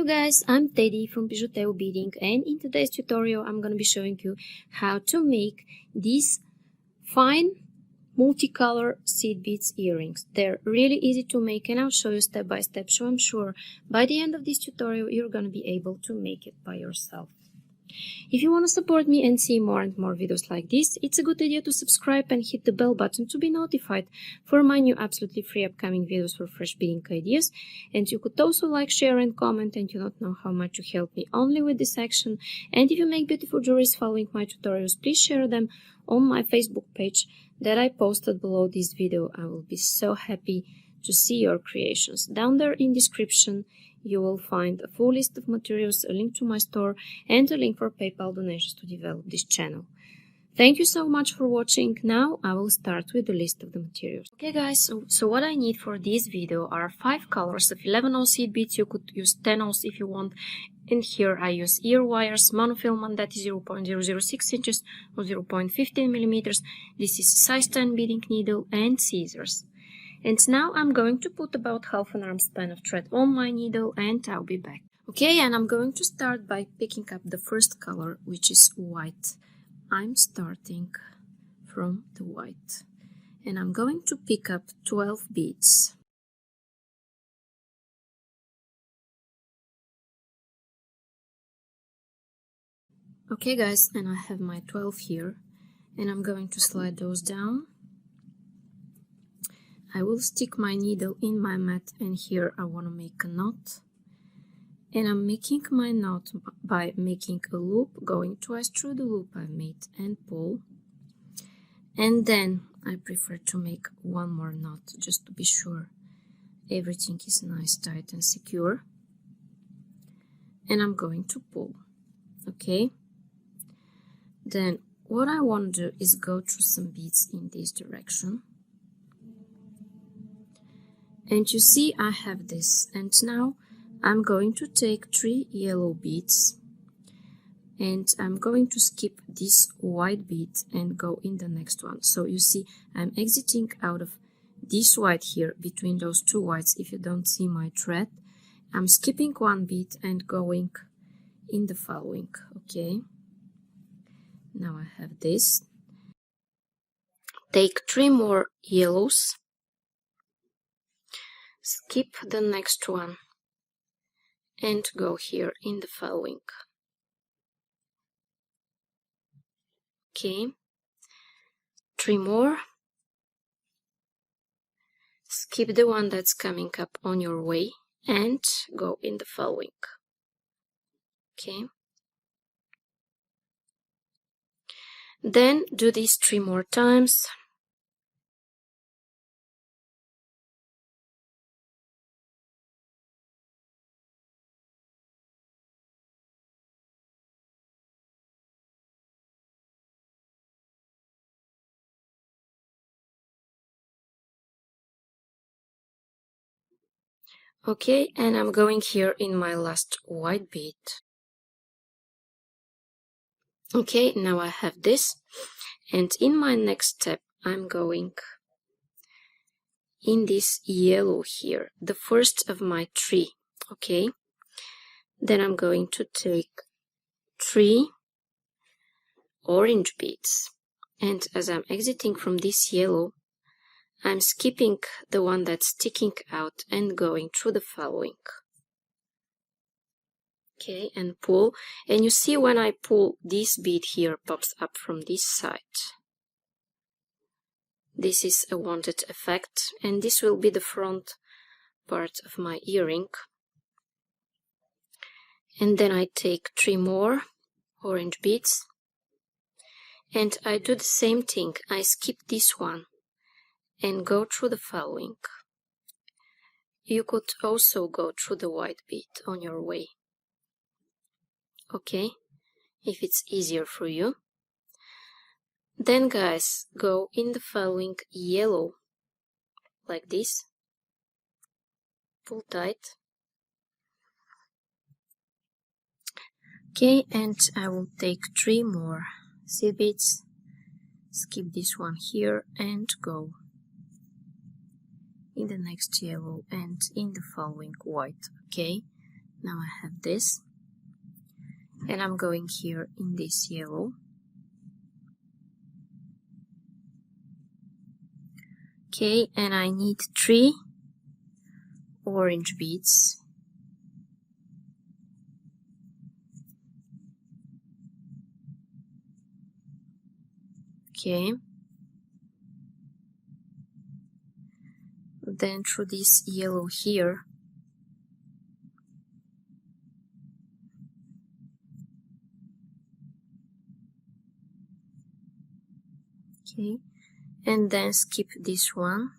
you guys, I'm Teddy from BijuTeo Beading, and in today's tutorial I'm going to be showing you how to make these fine multicolor seed beads earrings. They're really easy to make and I'll show you step by step, so I'm sure by the end of this tutorial you're going to be able to make it by yourself. If you want to support me and see more and more videos like this, it's a good idea to subscribe and hit the bell button to be notified for my new absolutely free upcoming videos for fresh beading ideas. And you could also like, share and comment, and you don't know how much you help me only with this action. And if you make beautiful jewelries following my tutorials, please share them on my Facebook page that I posted below this video. I will be so happy to see your creations. Down there in description you will find a full list of materials, a link to my store, and a link for PayPal donations to develop this channel. Thank you so much for watching. Now I will start with the list of the materials. Okay guys, so what I need for this video are 5 colors of 11/0 seed beads. You could use 10/0 if you want. And here I use ear wires, monofilament that is 0.006 inches or 0.15 millimeters. This is size 10 beading needle and scissors. And now I'm going to put about half an arm span of thread on my needle and I'll be back. Okay, and I'm going to start by picking up the first color, which is white. I'm starting from the white. And I'm going to pick up 12 beads. Okay guys, and I have my 12 here. And I'm going to slide those down. I will stick my needle in my mat, and here I want to make a knot. And I'm making my knot by making a loop, going twice through the loop I made and pull. And then I prefer to make one more knot just to be sure everything is nice, tight and secure. And I'm going to pull. Okay. Then what I want to do is go through some beads in this direction. And you see I have this, and now I'm going to take 3 yellow beads and I'm going to skip this white bead and go in the next one. So you see I'm exiting out of this white here between those 2 whites. If you don't see my thread, I'm skipping 1 bead and going in the following. Okay, now I have this. Take 3 more yellows, skip the next one and go here in the following. Okay, 3 more, skip the one that's coming up on your way and go in the following. Okay, then do this 3 more times. Okay, and I'm going here in my last white bead. Okay, now I have this, and in my next step I'm going in this yellow here, the first of my 3. Okay, then I'm going to take 3 orange beads, and as I'm exiting from this yellow, I'm skipping the one that's sticking out and going through the following. Okay, and pull, and you see when I pull, this bead here pops up from this side. This is a wanted effect, and this will be the front part of my earring. And then I take 3 more orange beads and I do the same thing. I skip this one and go through the following. You could also go through the white bead on your way. Okay, if it's easier for you. Then guys, go in the following yellow like this, pull tight. Okay, and I will take 3 more seed beads, skip this one here and go in the next yellow and in the following white. Okay, Now I have this, and I'm going here in this yellow. Okay, and I need 3 orange beads. Okay, then through this yellow here, okay, and then skip this one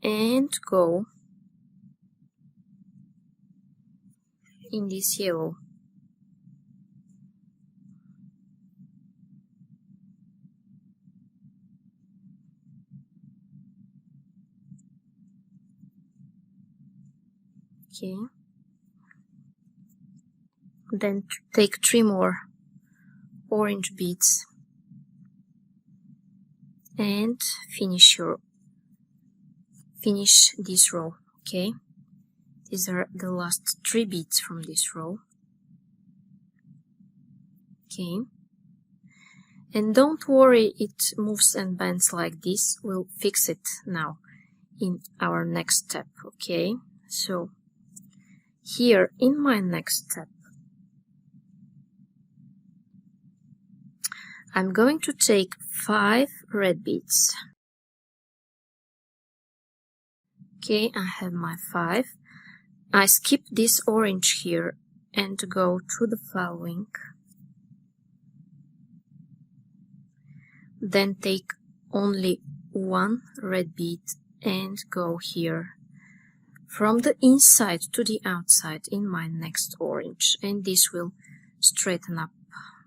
and go in this yellow. Okay, then take 3 more orange beads and finish this row. Okay, these are the last 3 beads from this row. Okay, and don't worry it moves and bends like this, we'll fix it now in our next step. Okay, so here in my next step I'm going to take 5 red beads. Okay, I have my 5. I skip this orange here and go to the following. Then take only 1 red bead and go here from the inside to the outside in my next orange, and this will straighten up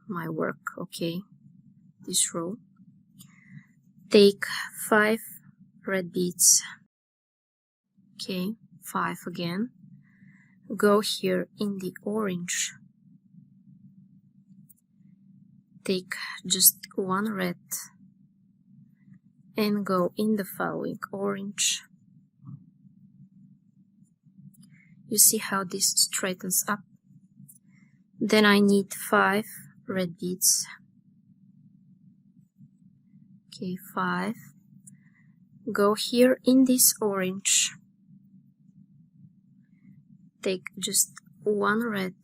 my work. Okay, this row. Take 5 red beads. Okay, 5 again. Go here in the orange. Take just 1 red and go in the following orange. You see how this straightens up? Then I need 5 red beads. Okay, 5. Go here in this orange. Take just 1 red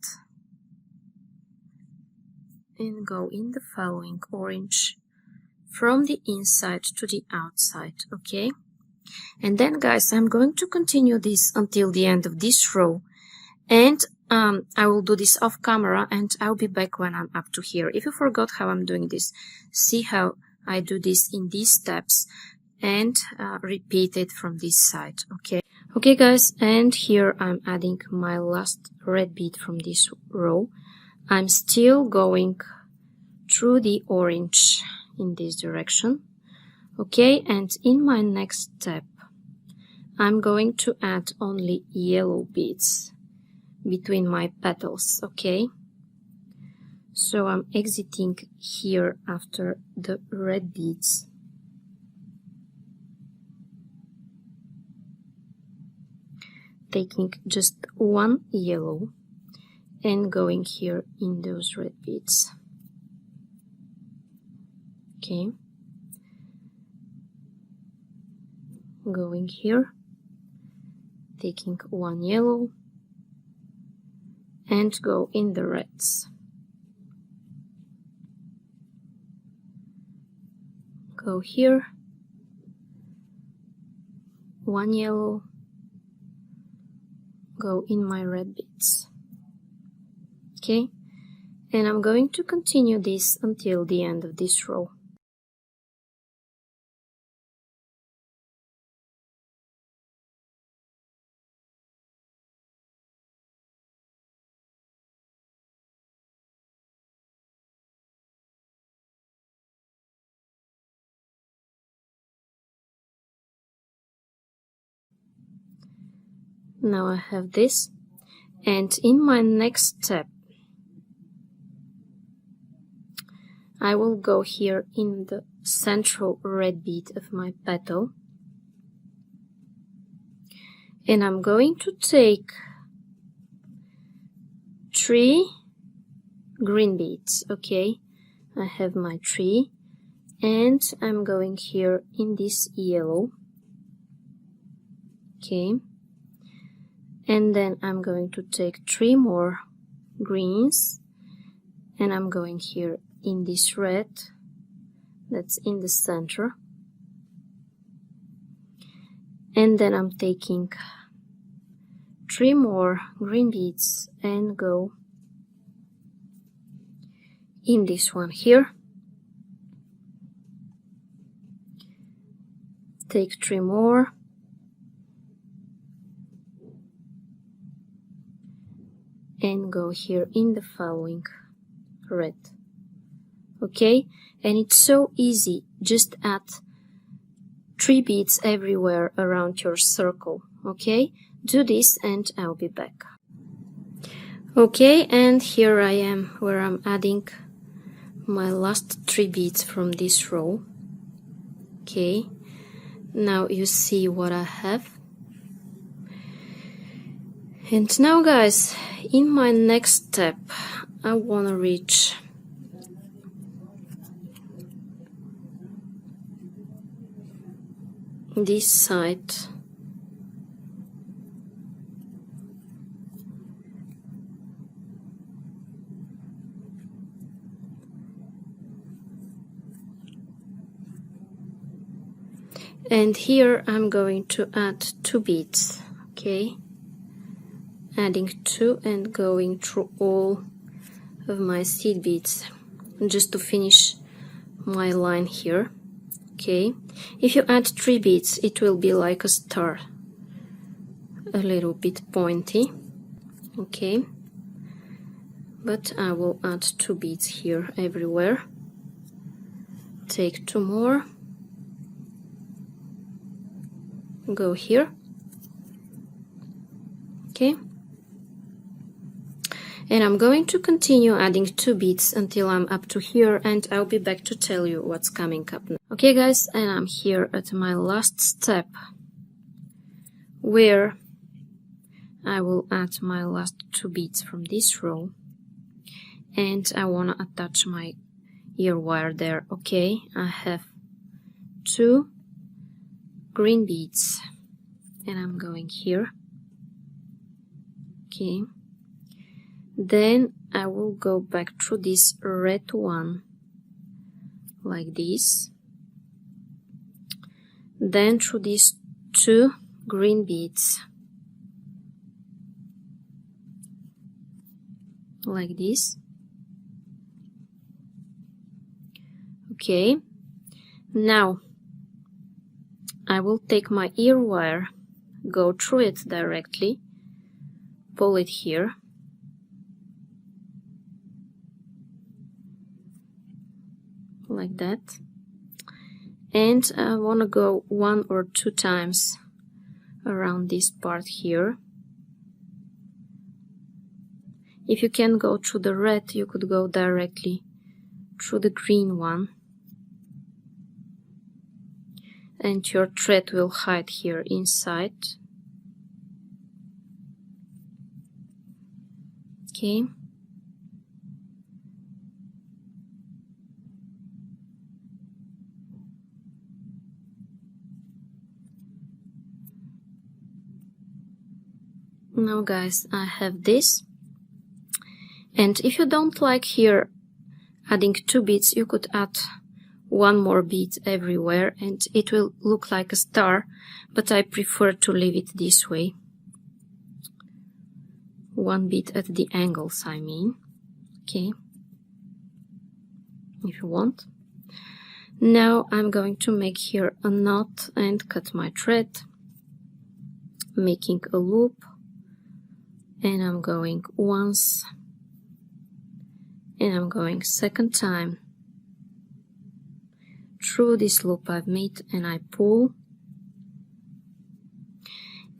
and go in the following orange from the inside to the outside. Okay, and then guys, I'm going to continue this until the end of this row, and I will do this off camera and I'll be back when I'm up to here. If you forgot how I'm doing this, see how I do this in these steps and repeat it from this side. Okay guys, and here I'm adding my last red bead from this row. I'm still going through the orange in this direction. Okay, and in my next step I'm going to add only yellow beads between my petals. Okay, so I'm exiting here after the red beads. Taking just 1 yellow and going here in those red beads. Okay, going here, taking 1 yellow and go in the reds. Go here, 1 yellow, go in my red beads. Okay, and I'm going to continue this until the end of this row. Now I have this, and in my next step I will go here in the central red bead of my petal, and I'm going to take 3 green beads. Okay, I have my 3, and I'm going here in this yellow. Okay, and then I'm going to take 3 more greens, and I'm going here in this red that's in the center, and then I'm taking 3 more green beads and go in this one here, take 3 more, and go here in the following red. Okay, and it's so easy, just add 3 beads everywhere around your circle. Okay, do this and I'll be back. Okay, and here I am where I'm adding my last 3 beads from this row. Okay, now you see what I have. And now guys, in my next step I want to reach this side and here I'm going to add 2 beads. Okay, adding 2 and going through all of my seed beads just to finish my line here. Okay, if you add 3 beads it will be like a star, a little bit pointy. Okay, but I will add 2 beads here everywhere, take 2 more, go here. Okay, and I'm going to continue adding 2 beads until I'm up to here, and I'll be back to tell you what's coming up now. Okay guys, and I'm here at my last step where I will add my last 2 beads from this row, and I want to attach my ear wire there. Okay, I have 2 green beads and I'm going here. Okay, then I will go back through this red one like this, then through these 2 green beads like this. Okay, now I will take my ear wire, go through it directly, pull it here, like that, and I want to go 1 or 2 times around this part here. If you can go through the red, you could go directly through the green one, and your thread will hide here inside. Okay, now guys, I have this, and if you don't like here adding 2 beads, you could add 1 more bead everywhere and it will look like a star, but I prefer to leave it this way. 1 bead at the angles, I mean. Okay, if you want. Now I'm going to make here a knot and cut my thread, making a loop, and I'm going once, and I'm going second time through this loop I've made, and I pull,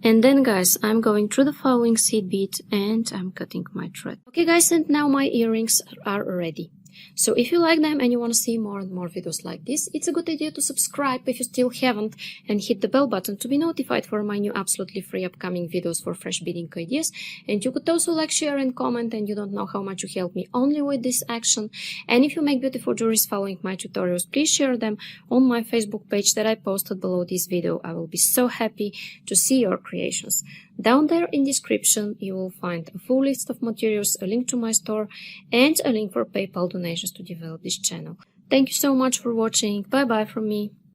and then guys, I'm going through the following seed bead and I'm cutting my thread. Okay guys, and now my earrings are ready. So if you like them and you want to see more and more videos like this, it's a good idea to subscribe if you still haven't, and hit the bell button to be notified for my new absolutely free upcoming videos for fresh beading ideas. And you could also like, share and comment, and you don't know how much you help me only with this action. And if you make beautiful jewelries following my tutorials, please share them on my Facebook page that I posted below this video. I will be so happy to see your creations. Down there in description you will find a full list of materials, a link to my store, and a link for PayPal donations to develop this channel. Thank you so much for watching. Bye bye from me.